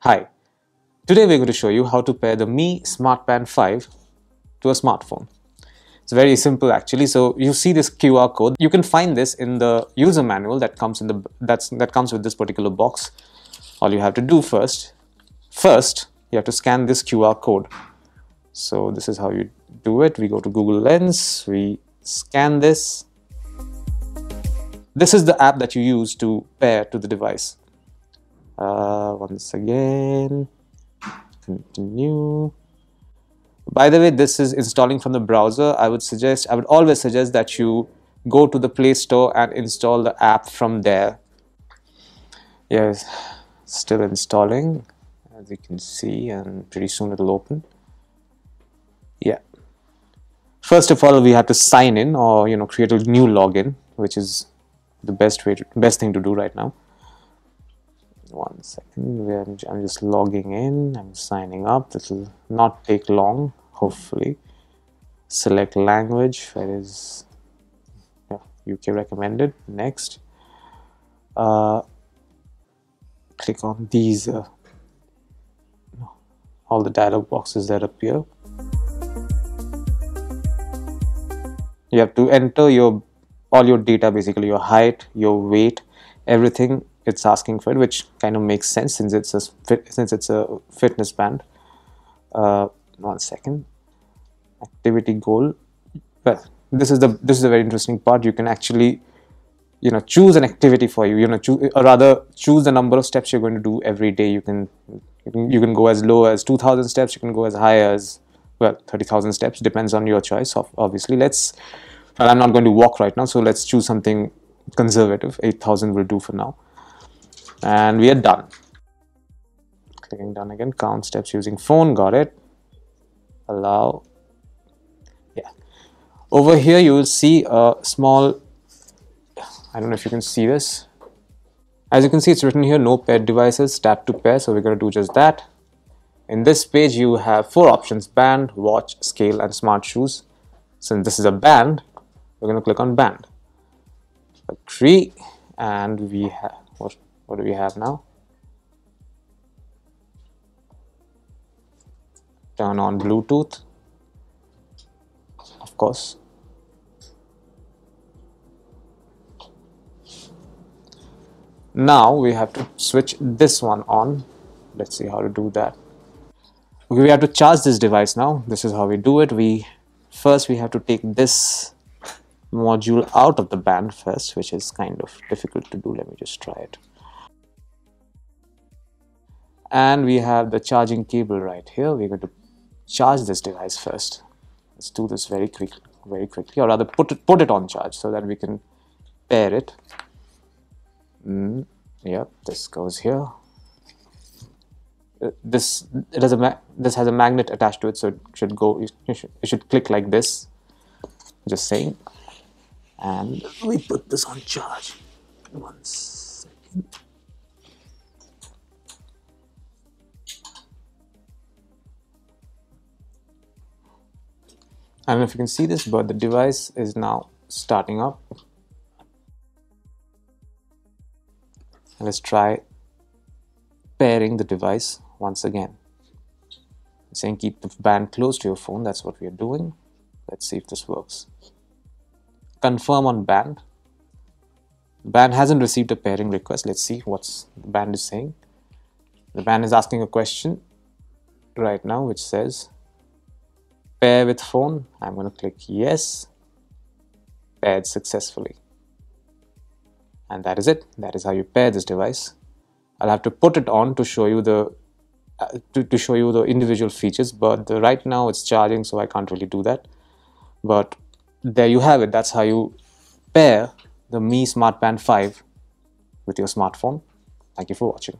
Hi, today we're going to show you how to pair the Mi Smart Band 5 to a smartphone. It's very simple actually. So you see this QR code. You can find this in the user manual that comes in that comes with this particular box. All you have to do first you have to scan this QR code. So this is how you do it. We go to Google Lens, we scan this. This is the app that you use to pair to the device. Once again, continue. By the way, this is installing from the browser. I would always suggest that you go to the Play Store and install the app from there. Yes, still installing, as you can see, and pretty soon it'll open. Yeah. First of all, we have to sign in, or create a new login, which is the best thing to do right now. 1 second, I'm just logging in, I'm signing up. This will not take long, hopefully. Select language, that is UK recommended. Next, click on these all the dialog boxes that appear. You have to enter all your data, basically your height, your weight, everything. It's asking for it, which kind of makes sense since it's a fitness band. 1 second. Activity goal. Well, this is a very interesting part. You can actually choose an activity for you. Choose the number of steps you're going to do every day. You can go as low as 2,000 steps. You can go as high as 30,000 steps. Depends on your choice. Obviously, I'm not going to walk right now, so let's choose something conservative. 8,000 will do for now. And we are done. Clicking done again. Count steps using phone. Got it. Allow. Yeah. Over here you will see a small, I don't know if you can see this. As you can see, it's written here, no paired devices, tap to pair. So we're going to do just that. In this page you have 4 options: band, watch, scale, and smart shoes. Since this is a band, we're going to click on band. Agree. And we have, what do we have now? Turn on Bluetooth, of course. Now we have to switch this one on. Let's see how to do that. Okay, we have to charge this device now. This is how we do it. First we have to take this module out of the band first, which is kind of difficult to do. Let me just try it. And we have the charging cable right here. We're going to charge this device first. Let's do this very quickly, or rather put it on charge so that we can pair it. Yep, this goes here. This has a magnet attached to it, so it should go. It should click like this. Just saying. And we put this on charge. 1 second. I don't know if you can see this, but the device is now starting up. And let's try pairing the device once again. It's saying keep the band close to your phone. That's what we are doing. Let's see if this works. Confirm on band. The band hasn't received a pairing request. Let's see what the band is saying. The band is asking a question right now, which says pair with phone. I'm going to click yes. Paired successfully. And that is it. That is how you pair this device. I'll have to put it on to show you the individual features, but right now it's charging, so I can't really do that. But there you have it. That's how you pair the Mi Smart Band 5 with your smartphone. Thank you for watching.